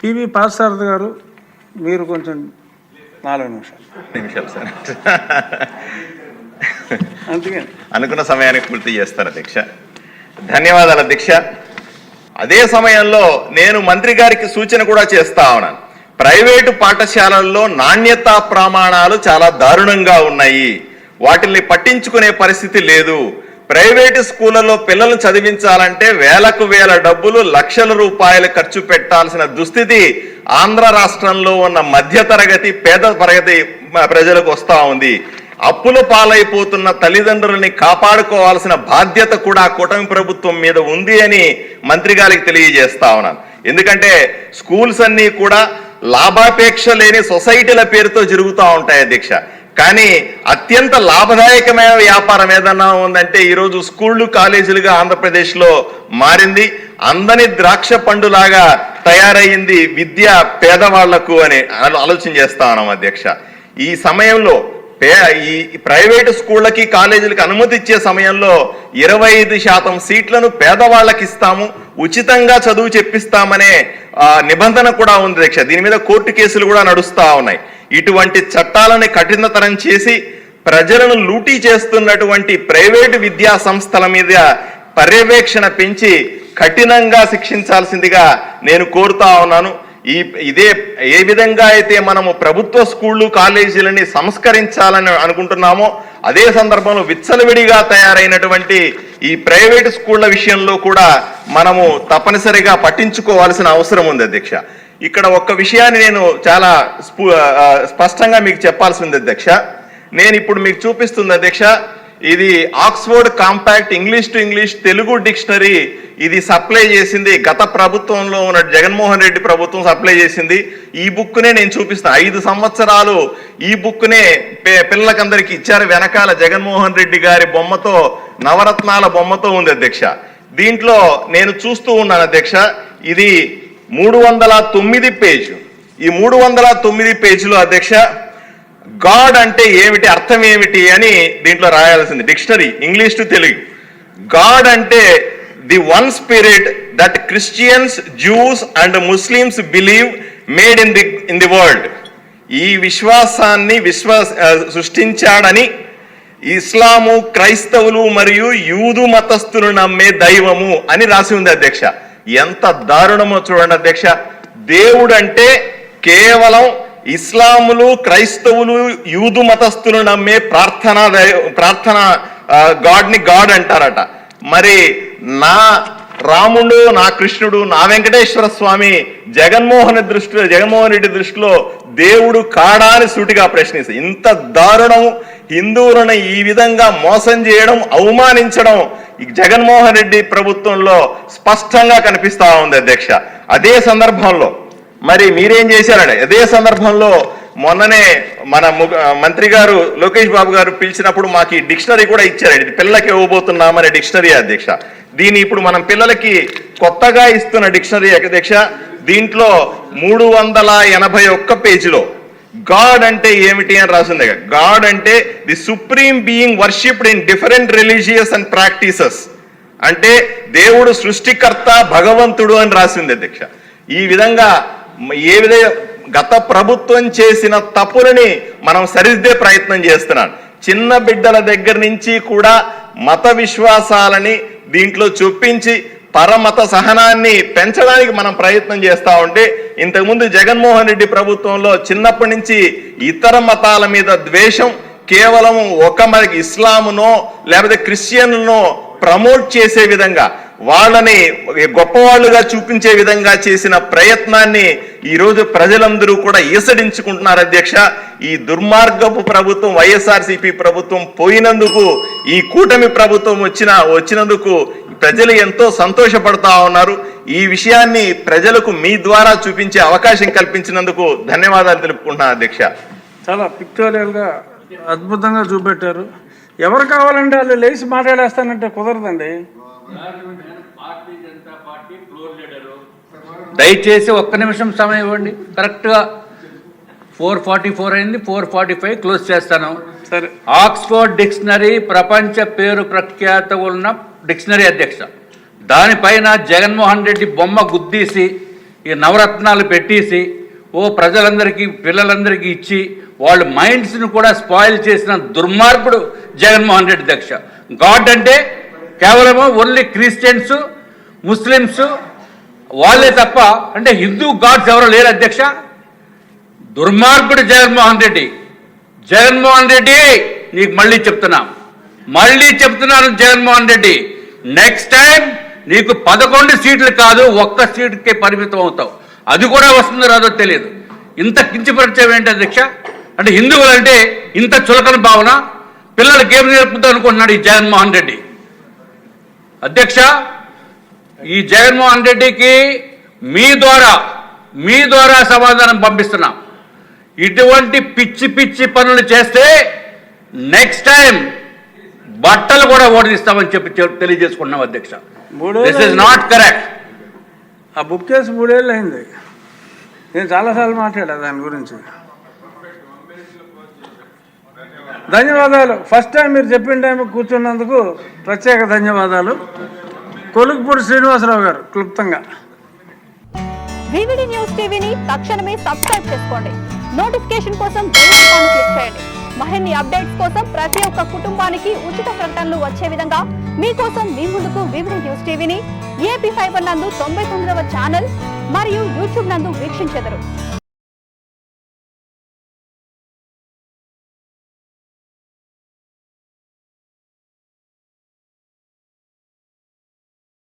PV Parthasarathi గారు మీరు కొంచెం 4 నిమిషాలు సార్ అందుకని అనుకున్న సమయానికి పూర్తి చేస్తారు అధ్యక్ష. ధన్యవాదాలు అధ్యక్ష. అదే సమయంలో నేను మంత్రి గారికి సూచన కూడా చేస్తా ఉన్నాను. ప్రైవేటు పాఠశాలల్లో నాణ్యతా ప్రమాణాలు చాలా దారుణంగా ఉన్నాయి, వాటిని పట్టించుకునే పరిస్థితి లేదు. ప్రైవేటు స్కూళ్లలో పిల్లలను చదివించాలంటే వేలకు వేల డబ్బులు, లక్షల రూపాయలు ఖర్చు పెట్టాల్సిన దుస్థితి ఆంధ్ర రాష్ట్రంలో ఉన్న మధ్యతరగతి పేద తరగతి ప్రజలకు వస్తూ ఉంది. అప్పుల పాలైపోతున్న తల్లిదండ్రులని కాపాడుకోవాల్సిన బాధ్యత కూడా కూటమి ప్రభుత్వం మీద ఉంది అని మంత్రి గారికి తెలియజేస్తా ఉన్నాను. ఎందుకంటే స్కూల్స్ అన్నీ కూడా లాభాపేక్ష లేని సొసైటీల పేరుతో జరుగుతూ ఉంటాయి అధ్యక్ష. కానీ అత్యంత లాభదాయకమైన వ్యాపారం ఏదన్నా ఉందంటే ఈరోజు స్కూళ్ళు కాలేజీలుగా ఆంధ్రప్రదేశ్లో మారింది. అందని ద్రాక్ష పండులాగా తయారయ్యింది విద్య పేదవాళ్లకు అని ఆలోచన చేస్తా ఉన్నాం అధ్యక్ష. ఈ సమయంలో ఈ ప్రైవేటు స్కూళ్ళకి కాలేజీలకి అనుమతి ఇచ్చే సమయంలో 25% సీట్లను పేదవాళ్ళకి ఇస్తాము, ఉచితంగా చదువు చెప్పిస్తామనే నిబంధన కూడా ఉంది అధ్యక్ష. దీని మీద కోర్టు కేసులు కూడా నడుస్తూ ఉన్నాయి. ఇటువంటి చట్టాలను కఠినతరం చేసి ప్రజలను లూటీ చేస్తున్నటువంటి ప్రైవేటు విద్యా సంస్థల మీద పర్యవేక్షణ పెంచి కఠినంగా శిక్షించాల్సిందిగా నేను కోరుతా ఉన్నాను. ఏ విధంగా అయితే మనము ప్రభుత్వ స్కూళ్ళు కాలేజీలని సంస్కరించాలని అనుకుంటున్నామో అదే సందర్భంలో విచ్చలవిడిగా తయారైనటువంటి ఈ ప్రైవేటు స్కూళ్ల విషయంలో కూడా మనము తప్పనిసరిగా పట్టించుకోవాల్సిన అవసరం ఉంది అధ్యక్ష. ఇక్కడ ఒక్క విషయాన్ని నేను చాలా స్పష్టంగా మీకు చెప్పాల్సి ఉంది అధ్యక్ష. నేను ఇప్పుడు మీకు చూపిస్తుంది అధ్యక్ష, ఇది Oxford compact English to English Telugu dictionary. ఇది సప్లై చేసింది గత ప్రభుత్వంలో ఉన్న జగన్మోహన్ రెడ్డి ప్రభుత్వం సప్లై చేసింది. ఈ బుక్నే నేను చూపిస్తాను. 5 సంవత్సరాలు ఈ బుక్నే పిల్లలకందరికి ఇచ్చారు. వెనకాల జగన్మోహన్ రెడ్డి గారి బొమ్మతో, నవరత్నాల బొమ్మతో ఉంది అధ్యక్ష. దీంట్లో నేను చూస్తూ ఉన్నాను అధ్యక్ష, ఇది 309 పేజ్. ఈ 309 పేజీలో అధ్యక్ష గాడ్ అంటే ఏమిటి, అర్థం ఏమిటి అని దీంట్లో రాయాల్సింది. Dictionary English to Telugu. God అంటే the one spirit that Christians, Jews and Muslims believe made in the world. ఈ విశ్వాసాన్ని సృష్టించాడని ఇస్లాము, క్రైస్తవులు మరియు యూదు మతస్థులు నమ్మే దైవము అని రాసి ఉంది అధ్యక్ష. ఎంత దారుణమో చూడండి అధ్యక్ష. దేవుడు అంటే కేవలం ఇస్లాములు, క్రైస్తవులు, యూదు మతస్థులు నమ్మే ప్రార్థన గాడ్ని గాడ్ అంటారట. మరి నా రాముడు, నా కృష్ణుడు, నా వెంకటేశ్వర స్వామి జగన్మోహన్ రెడ్డి దృష్టిలో దేవుడు కాడా అని సూటిగా ప్రశ్నిస్తారు. ఇంత దారుణం, హిందువులను ఈ విధంగా మోసం చేయడం, అవమానించడం ఈ జగన్మోహన్ రెడ్డి ప్రభుత్వంలో స్పష్టంగా కనిపిస్తా ఉంది అధ్యక్ష. అదే సందర్భంలో మరి మీరేం చేశారండి? అదే సందర్భంలో మొన్ననే మన మంత్రి గారు లోకేష్ బాబు గారు పిలిచినప్పుడు మాకు ఈ డిక్షనరీ కూడా ఇచ్చారండి. పిల్లలకి ఇవ్వబోతున్నామనే డిక్షనరీ అధ్యక్ష. దీన్ని ఇప్పుడు మనం పిల్లలకి కొత్తగా ఇస్తున్న డిక్షనరీ అధ్యక్ష. దీంట్లో 381 పేజీలో గాడ్ అంటే ఏమిటి అని రాసింది. గాడ్ అంటే the supreme being worshipped in different religious and practices. అంటే దేవుడు సృష్టికర్త, భగవంతుడు అని రాసింది అధ్యక్ష. ఈ విధంగా ఏ విధంగా గత ప్రభుత్వం చేసిన తప్పులని మనం సరిదిద్దే ప్రయత్నం చేస్తున్నాం. చిన్న బిడ్డల దగ్గర నుంచి కూడా మత విశ్వాసాలని దీంట్లో చొప్పించి పరమత సహనాన్ని పెంచడానికి మనం ప్రయత్నం చేస్తూ ఉంటే, ఇంతకుముందు జగన్మోహన్ రెడ్డి ప్రభుత్వంలో చిన్నప్పటి నుంచి ఇతర మతాల మీద ద్వేషం, కేవలం మనకి ఇస్లామునో లేకపోతే క్రిస్టియన్లనో ప్రమోట్ చేసే విధంగా, వాళ్ళని గొప్పవాళ్ళుగా చూపించే విధంగా చేసిన ప్రయత్నాన్ని ఈరోజు ప్రజలందరూ కూడా ఈసడించుకుంటున్నారు అధ్యక్ష. ఈ దుర్మార్గపు ప్రభుత్వం, వైఎస్ఆర్సీపీ ప్రభుత్వం పోయినందుకు, ఈ కూటమి ప్రభుత్వం వచ్చినందుకు ప్రజలు ఎంతో సంతోషపడతా ఉన్నారు. ఈ విషయాన్ని ప్రజలకు మీ ద్వారా చూపించే అవకాశం కల్పించినందుకు ధన్యవాదాలు తెలుపుకుంటున్నాను అధ్యక్ష. చాలా పిక్టోరియల్గా అద్భుతంగా చూపెట్టారు. ఎవరు కావాలంటే వాళ్ళు లేచి మాట్లాడేస్తానంటే కుదరదండి. దయచేసి 1 నిమిషం సమయం ఇవ్వండి. కరెక్ట్గా 4:44 అయింది. 4:45 క్లోజ్ చేస్తాను. సరే. ఆక్స్ఫోర్డ్ డిక్షనరీ ప్రపంచ పేరు ప్రఖ్యాత ఉన్న డిక్షనరీ అధ్యక్ష. దానిపైన జగన్మోహన్ రెడ్డి బొమ్మ గుద్దీసి ఈ నవరత్నాలు పెట్టేసి ప్రజలందరికీ పిల్లలందరికీ ఇచ్చి వాళ్ళ మైండ్స్ని కూడా స్పాయిల్ చేసిన దుర్మార్గుడు జగన్మోహన్ రెడ్డి అధ్యక్ష. గాడ్ అంటే కేవలము ఓన్లీ క్రిస్టియన్స్, ముస్లిమ్స్ వాళ్ళే తప్ప అంటే హిందూ గాడ్స్ ఎవరో లేరు అధ్యక్ష. దుర్మార్గుడు జగన్మోహన్ రెడ్డి. జగన్మోహన్ రెడ్డి నీకు మళ్ళీ చెప్తున్నాను జగన్మోహన్ రెడ్డి, నెక్స్ట్ టైం నీకు 11 సీట్లు కాదు 1 సీటుకే పరిమితం అవుతావు. అది కూడా వస్తుందో రాదో తెలియదు. ఇంత కించపరిచయం ఏంటి అధ్యక్ష? అంటే హిందువులంటే ఇంత చులకన భావన, పిల్లలకి ఏం నేర్పుతాం అనుకుంటున్నాడు ఈ జగన్మోహన్ రెడ్డి అధ్యక్ష. ఈ జగన్మోహన్ రెడ్డికి మీ ద్వారా సమాధానం పంపిస్తున్నాం. ఇటువంటి పిచ్చి పనులు చేస్తే నెక్స్ట్ టైం బట్టలు కూడా ఓడిస్తామని చెప్పి తెలియజేసుకున్నాం అధ్యక్ష. This is not correct. ఆ బుక్ చేసి 3 ఏళ్ళు అయింది. నేను చాలాసార్లు మాట్లాడా దాని గురించి. ధన్యవాదాలు. ఫస్ట్ టైం మీరు చెప్పిన టైం కూర్చున్నందుకు ప్రత్యేక ధన్యవాదాలు. కొలుకుపూడి శ్రీనివాసరావు గారు క్లుప్తంగా. వివిడి న్యూస్ టీవీని తక్షణమే సబ్స్క్రైబ్ చేసుకోండి. నోటిఫికేషన్ కోసం బెల్ ఐకాన్ క్లిక్ చేయండి. మరిన్ని అప్డేట్స్ కోసం ప్రతి ఒక్క కుటుంబానికి ఉచిత ప్రకటనలు వచ్చే విధంగా మీకోసం మీ ముందుకు వివిడి న్యూస్ టీవీని ఏపీ ఫైబర్ నందు 99వ ఛానల్ మరియు యూట్యూబ్ నందు వీక్షించెదరు.